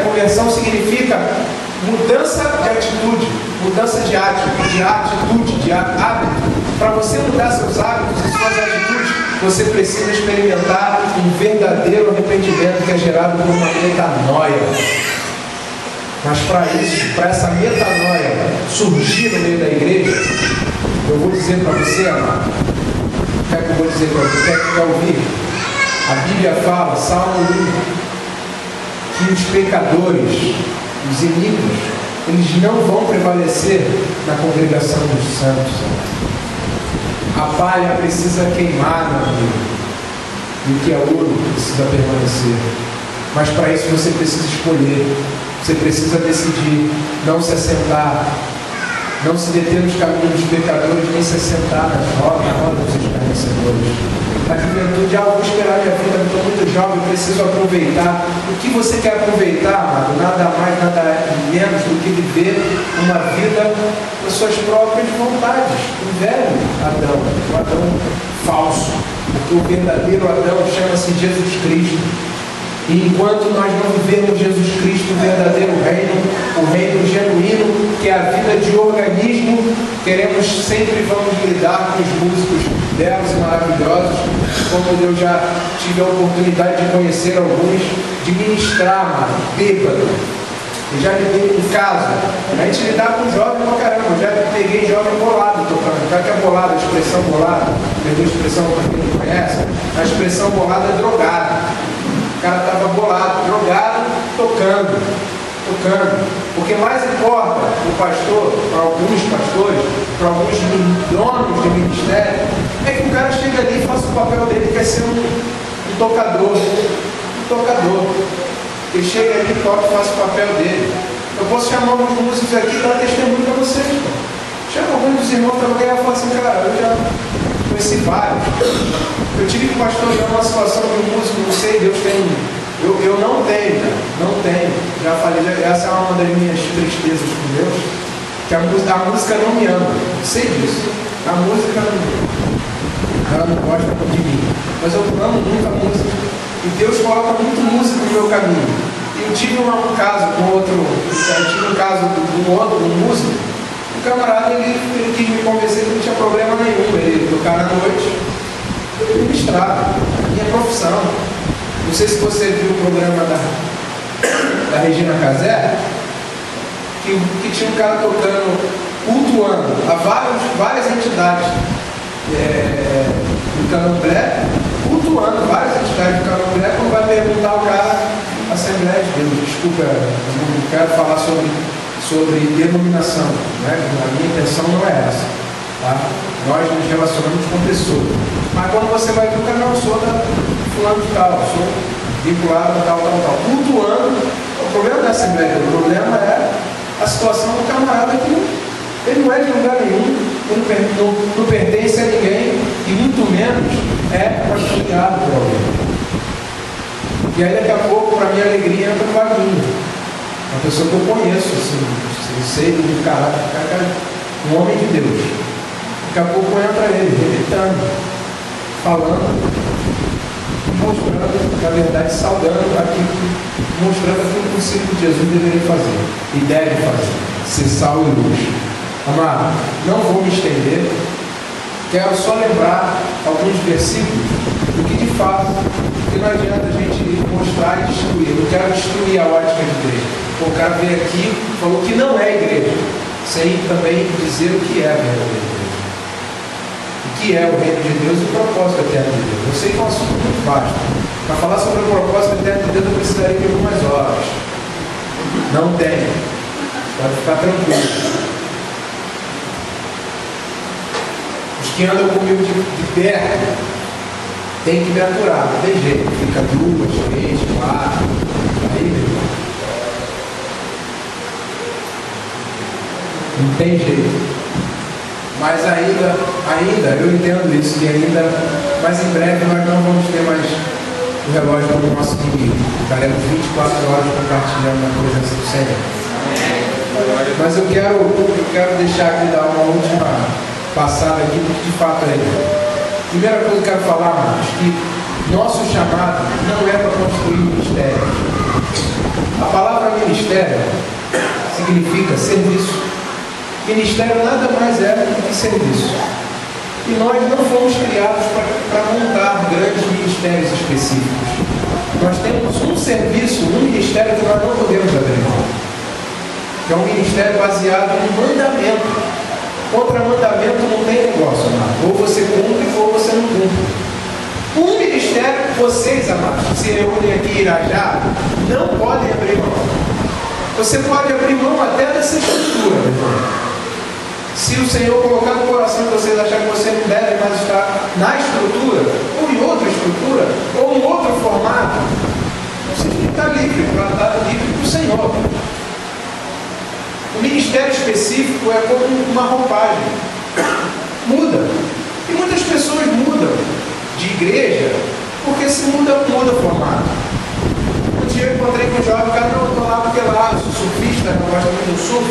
a conversão significa mudança de atitude, mudança de atitude, de hábito. Para você mudar seus hábitos e suas atitudes, você precisa experimentar um verdadeiro arrependimento que é gerado por uma metanoia. Mas para isso, para essa metanoia surgir no meio da igreja, eu vou dizer para você, amado, o que é que eu vou dizer para você? Quer que quer ouvir? A Bíblia fala, Salmo 1, que os pecadores, os inimigos, eles não vão prevalecer na congregação dos santos. A palha precisa queimar, meu amigo, e o que é ouro precisa permanecer. Mas para isso você precisa escolher, você precisa decidir não se assentar, não se deter nos caminhos dos pecadores, nem se assentar na roda dos escarnecedores. A juventude, vou esperar minha vida, eu estou muito jovem, preciso aproveitar. O que você quer aproveitar, amado? Nada mais, nada menos do que viver uma vida com suas próprias vontades. O velho Adão, o Adão falso. Porque o verdadeiro Adão chama-se Jesus Cristo. E enquanto nós não vivemos Jesus Cristo, o verdadeiro reino, o reino genuíno, que é a vida de organismo, vamos lidar com os músicos belos e maravilhosos, como eu já tive a oportunidade de conhecer alguns, de ministrar, mano, bêbado. Eu já lidei com caso. A gente lidar com jovem pra caramba. Eu já peguei jovem bolado tocando. Já que é bolado, a expressão bolada, pegou a expressão para quem não conhece, a expressão bolada é drogado. O cara estava bolado, drogado, tocando. Porque mais importa o pastor, para alguns pastores, para alguns donos de ministério, é que o cara chega ali e faça o papel dele, que é ser um tocador. Ele chega ali, toca e faz o papel dele. Eu posso chamar alguns músicos aqui e dar testemunho para vocês. Chama alguns dos irmãos para alguém e fala assim, cara, eu já conheci vários. Eu tive que pastorear uma situação de um músico, não sei, Deus tem. Eu não tenho, cara, não tenho. Já falei, essa é uma das minhas tristezas com Deus, que a música não me ama. Sei disso. A música ela não gosta de mim. Mas eu amo muito a música. E Deus coloca muito música no meu caminho. E eu tive um caso com outro, um músico. O camarada, ele quis me convencer que não tinha problema nenhum. Ele tocar na noite, ele ministrar. Minha profissão. Não sei se você viu o programa da Regina Casé, que tinha um cara tocando, cultuando a várias entidades do Candomblé, cultuando várias entidades do Candomblé. Quando vai perguntar o cara, Assembleia de Deus, desculpa, eu não quero falar sobre denominação, né? A minha intenção não é essa, tá? Nós nos relacionamos com pessoas, mas quando você vai ver o cara, não, sou da fulano de tal, sou vinculado a tal, cultuando. O problema da Assembleia, o problema é a situação do camarada que ele não é de lugar nenhum, não pertence a ninguém e muito menos é pastoreado por alguém. E aí daqui a pouco, para minha alegria, entra um vaguinho. Uma pessoa que eu conheço, assim, sei do caráter, um homem de Deus. Daqui a pouco entra ele, gritando, falando, mostrando, na verdade, saudando aquilo, mostrando aquilo que o discípulo de Jesus deveria fazer e deve fazer, ser sal e luz. Amado, não vou me estender, quero só lembrar alguns versículos do que de fato, porque não adianta a gente mostrar e destruir. Eu não quero destruir a ótica de igreja. O cara veio aqui e falou que não é igreja, sem também dizer o que é a verdadeira igreja. O que é o reino de Deus e o propósito eterno de Deus. Eu sei que é um assunto muito vasto. Para falar sobre o propósito eterno de Deus eu precisaria de algumas horas. Não tem. Pode ficar tranquilo. Os que andam comigo de perto tem que me aturar, não tem jeito. Fica 2, 3, 4. Aí, meu irmão. Não tem jeito. Mas ainda eu entendo isso, mas em breve nós não vamos ter mais o relógio do nosso inimigo. Ficaremos 24 horas compartilhando a presença do Senhor. Mas eu quero deixar aqui, dar uma última passada aqui, porque de fato é isso. Primeira coisa que eu quero falar, irmãos, que nosso chamado não é para construir ministérios. A palavra ministério significa serviço. Ministério nada mais é do que serviço. E nós não fomos criados para montar grandes ministérios específicos. Nós temos um serviço, um ministério que nós não podemos abrir mão. Que é um ministério baseado em mandamento. Contra mandamento não tem negócio, amado. Ou você cumpre ou você não cumpre. Um ministério que vocês, amados, que se reúnem aqui em Irajá, não podem abrir mão. Você pode abrir mão até dessa estrutura, meu irmão. Se o Senhor colocar no coração de vocês achar que você não deve mais estar na estrutura, ou em outra estrutura, ou em outro formato, você tem que estar livre, para estar livre para o Senhor. O ministério específico é como uma roupagem. Muda. E muitas pessoas mudam de igreja porque se muda o formato. Um dia eu encontrei com um jovem, cara, não, eu estou lá porque lá, eu sou surfista, eu gosto muito do surf.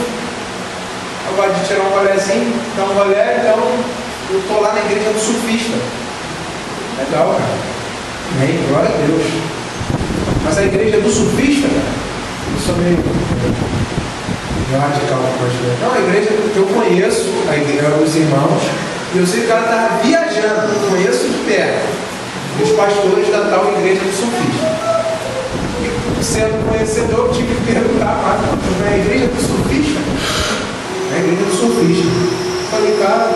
Eu gosto de tirar um rolézinho, dar um rolé, então eu estou lá na igreja do surfista. Legal, cara. Amém, glória a Deus. Mas a igreja do surfista, cara, eu sou meio radical. Não, a igreja que eu conheço, a igreja, os irmãos, e eu sei que o cara estava viajando, eu conheço de perto, os pastores da tal igreja do surfista. E sendo conhecedor, eu tive que perguntar, mas não é a igreja do surfista? A igreja do surfista. Falei, cara,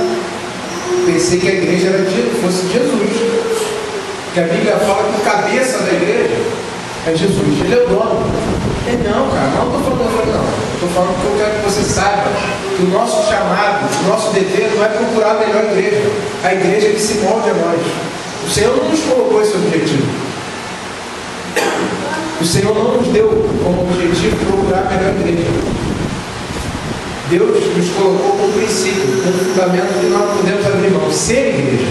pensei que a igreja fosse Jesus. Que a Bíblia fala que o cabeça da igreja é Jesus, ele é o dono. Ele, não, cara, não estou falando, não. Estou falando que eu quero que você saiba que o nosso chamado, o nosso dever não é procurar a melhor igreja. A igreja que se molde a nós. O Senhor não nos colocou esse objetivo. O Senhor não nos deu como objetivo procurar a melhor igreja. Deus nos colocou como princípio, como fundamento que nós podemos abrir mão, ser igreja.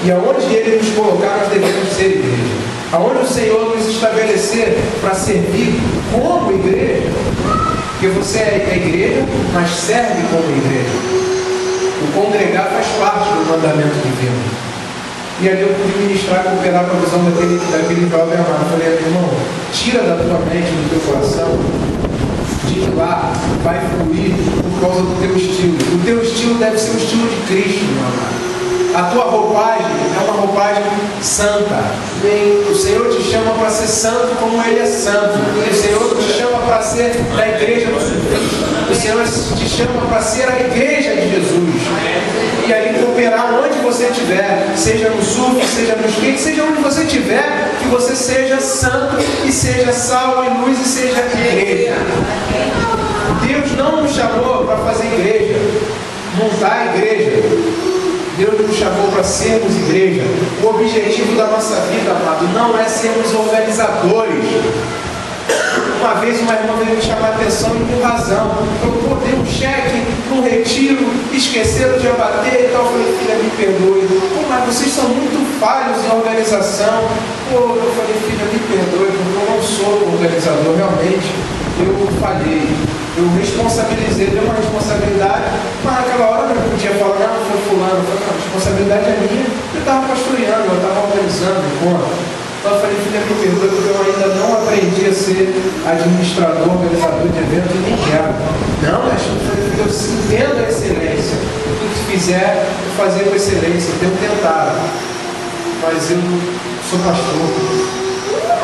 E aonde Ele nos colocar, nós devemos ser igreja. Aonde o Senhor nos estabelecer para servir como igreja, porque você é igreja, mas serve como igreja. O congregar faz parte do mandamento divino. E ali eu pude ministrar, cooperar com a visão daquele jovem amado. Eu falei, irmão, tira da tua mente, do teu coração, de que lá vai fluir por causa do teu estilo. O teu estilo deve ser o estilo de Cristo, meu amado. A tua roupagem é uma roupagem santa. O Senhor te chama para ser santo como Ele é santo. O Senhor te chama para ser da igreja do Senhor. O Senhor te chama para ser a igreja de Jesus. E aí cooperar onde você estiver, seja no surf, seja no skate, seja onde você estiver, que você seja santo e seja sal e luz e seja igreja. Deus não nos chamou para fazer igreja, montar a igreja. Deus nos chamou para sermos igreja. O objetivo da nossa vida, amado, não é sermos organizadores. Uma vez uma irmã veio me chamar a atenção e com razão. Eu dei um cheque, um retiro, esqueceram de abater e tal. Eu falei, filha, me perdoe. Pô, mas vocês são muito falhos em organização. Pô, eu falei, filha, me perdoe, porque eu não sou organizador, realmente. Eu falhei. Eu responsabilizei, dei uma responsabilidade, mas naquela hora eu não podia falar, não, foi fulano. Eu falei, não, a responsabilidade é minha, eu estava pastoreando, eu estava organizando, conta. Então eu falei, filha, me perdoe, porque eu ainda não aprendi a ser administrador, organizador de eventos, eu nem quero. Não, mas eu entendo a excelência. Tudo que fizer, eu fazer com excelência, eu tenho tentado. Mas eu sou pastor.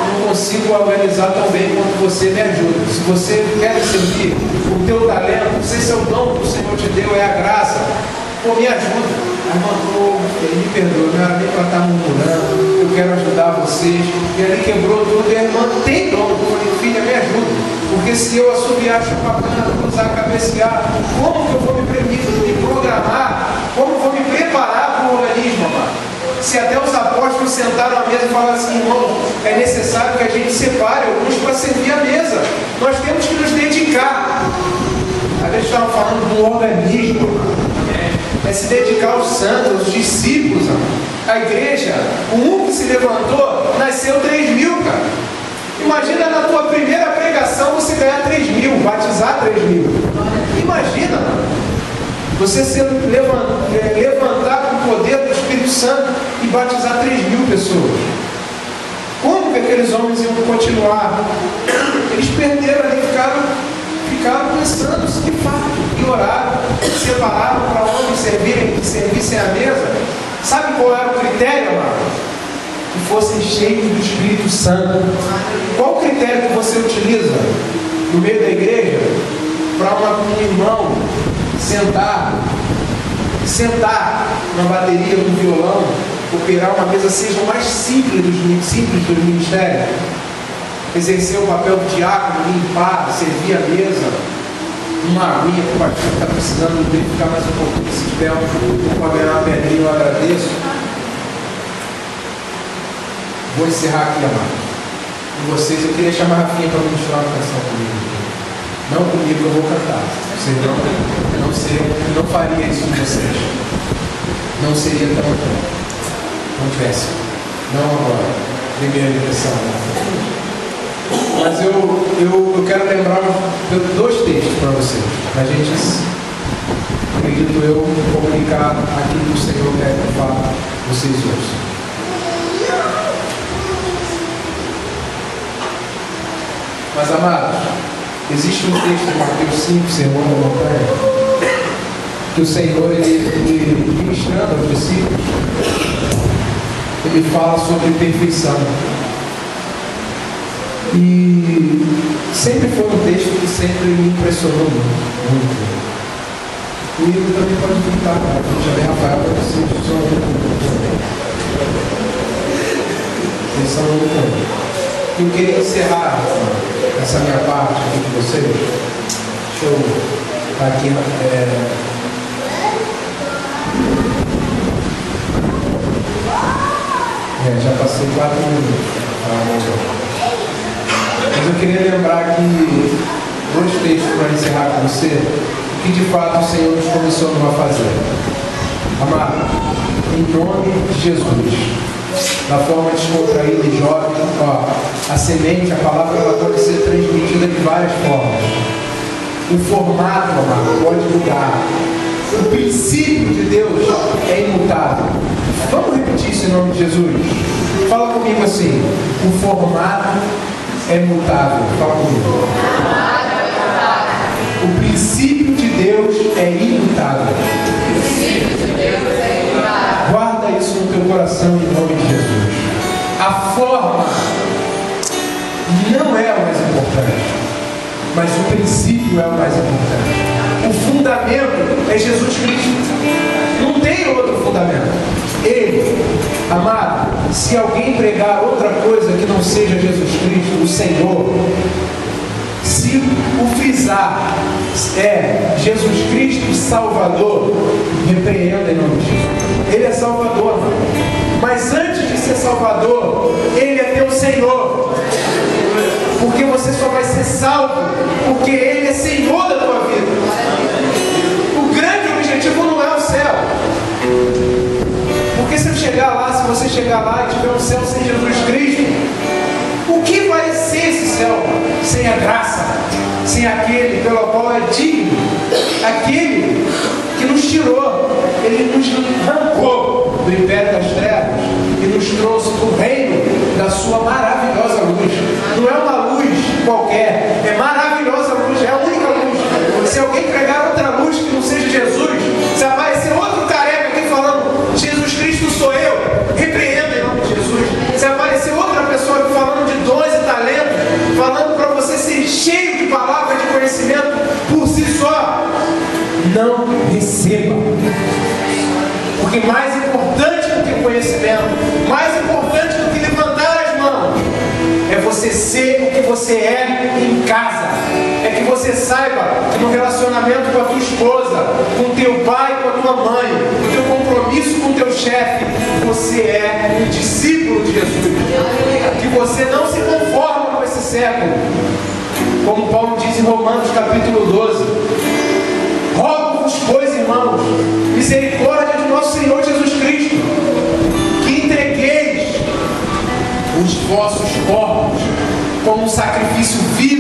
Não consigo organizar tão bem quanto você me ajuda. Se você quer servir, o teu talento, não sei se é o dom que o Senhor te deu, é a graça, pô, me ajuda. A irmã, pô, me perdoa, não era nem para estar murmurando, eu quero ajudar vocês. E ali quebrou tudo, e a irmã tem dom. Eu falei, filha, me ajuda. Porque se eu assobiar, chupacana, cruzar, cabecear, como que eu vou me programar? Como eu vou me preparar para o organismo, amado? Se até os apóstolos sentaram à mesa e falaram assim, irmão, é necessário que a gente separe alguns para servir a mesa. Nós temos que nos dedicar. A gente estava falando do organismo, é se dedicar aos santos, aos discípulos. A igreja, o que se levantou, nasceu 3.000, cara. Imagina na tua primeira pregação você ganhar 3.000, batizar 3.000. Imagina, você ser levantar com o poder do Espírito Santo e batizar 3.000 pessoas. Como que aqueles homens iam continuar Eles perderam ali, ficaram pensando se de fato, e oraram, separaram para homens servissem à mesa. Sabe qual era o critério, amado? Que fossem cheios do Espírito Santo. Qual o critério que você utiliza no meio da igreja para um irmão sentar na bateria, no violão, operar uma mesa, seja o mais simples do ministério? Exercer o papel do diácono, limpar, servir a mesa, uma aguinha que o pastor está precisando de ficar mais um pouquinho, se tiver para ganhar uma pedrinha, eu agradeço. Vou encerrar aqui, amado. Com vocês, eu queria chamar a Rafinha para ministrar uma canção comigo. Não comigo, eu vou cantar. Senão, eu não faria isso com vocês. Não seria tão péssimo. Não agora. Primeira direção. Mas eu quero lembrar dois textos para vocês. Para a gente, acredito eu, comunicar aquilo que o Senhor quer falar a vocês hoje. Mas, amados, existe um texto de Mateus 5, Sermão da Montanha, que o Senhor, ele ministrando aos discípulos, ele fala sobre perfeição. E sempre foi um texto que sempre me impressionou muito. O Igor também pode pintar, já vem Rafael para vocês, só atenção no também. Eu queria encerrar essa minha parte aqui com vocês. Deixa eu estar aqui. Já passei 4 minutos. Mas eu queria lembrar aqui 2 textos para encerrar com você, que de fato o Senhor nos comissionou a fazer. Amado, em nome de Jesus, da forma descontraída e jovem, a semente, a palavra, ela pode ser transmitida de várias formas. O formato, amado, pode mudar. O princípio de Deus é imutável. Vamos repetir isso em nome de Jesus? Fala comigo assim: o formato é mutável. Fala comigo. O princípio de Deus é imutável. Guarda isso no teu coração em nome de Jesus. A forma não é o mais importante, mas o princípio é o mais importante. O fundamento é Jesus Cristo. Não tem outro fundamento. Ele, amado, se alguém pregar outra coisa que não seja Jesus Cristo, o Senhor, se o frisar é Jesus Cristo Salvador, repreenda em nome de Jesus. Ele é Salvador, amado. Mas antes de ser Salvador, Ele é teu Senhor. Porque você só vai ser salvo porque Ele é Senhor da tua vida. O grande objetivo não é o céu. Porque se você chegar lá e tiver um céu sem Jesus Cristo, o que vai ser esse céu sem a graça, sem aquele pelo qual é digno, aquele que nos tirou, Ele nos arrancou do império das trevas e nos trouxe para o reino da sua maravilhosa luz. Não é uma luz qualquer, é maravilhosa luz, é a única luz. Se alguém pregar outra luz que não seja Jesus, se aparecer outro careca aqui falando Jesus Cristo sou eu, repreenda em nome de Jesus. Se aparecer outra pessoa aqui falando de dons e talentos, falando para você ser cheio de palavra, de conhecimento por si só, não receba. Porque mais importante do que conhecimento, mais importante do que levantar as mãos, é você ser o que você é em casa. É que você saiba que no relacionamento com a tua esposa, com o teu pai, com a tua mãe, no teu compromisso com o teu chefe, você é um discípulo de Jesus. Que você não se conforma com esse século. Como Paulo diz em Romanos capítulo 12: rogo-vos, pois, irmãos, misericórdia de nosso Senhor Jesus Cristo, que entregueis os vossos corpos como um sacrifício vivo,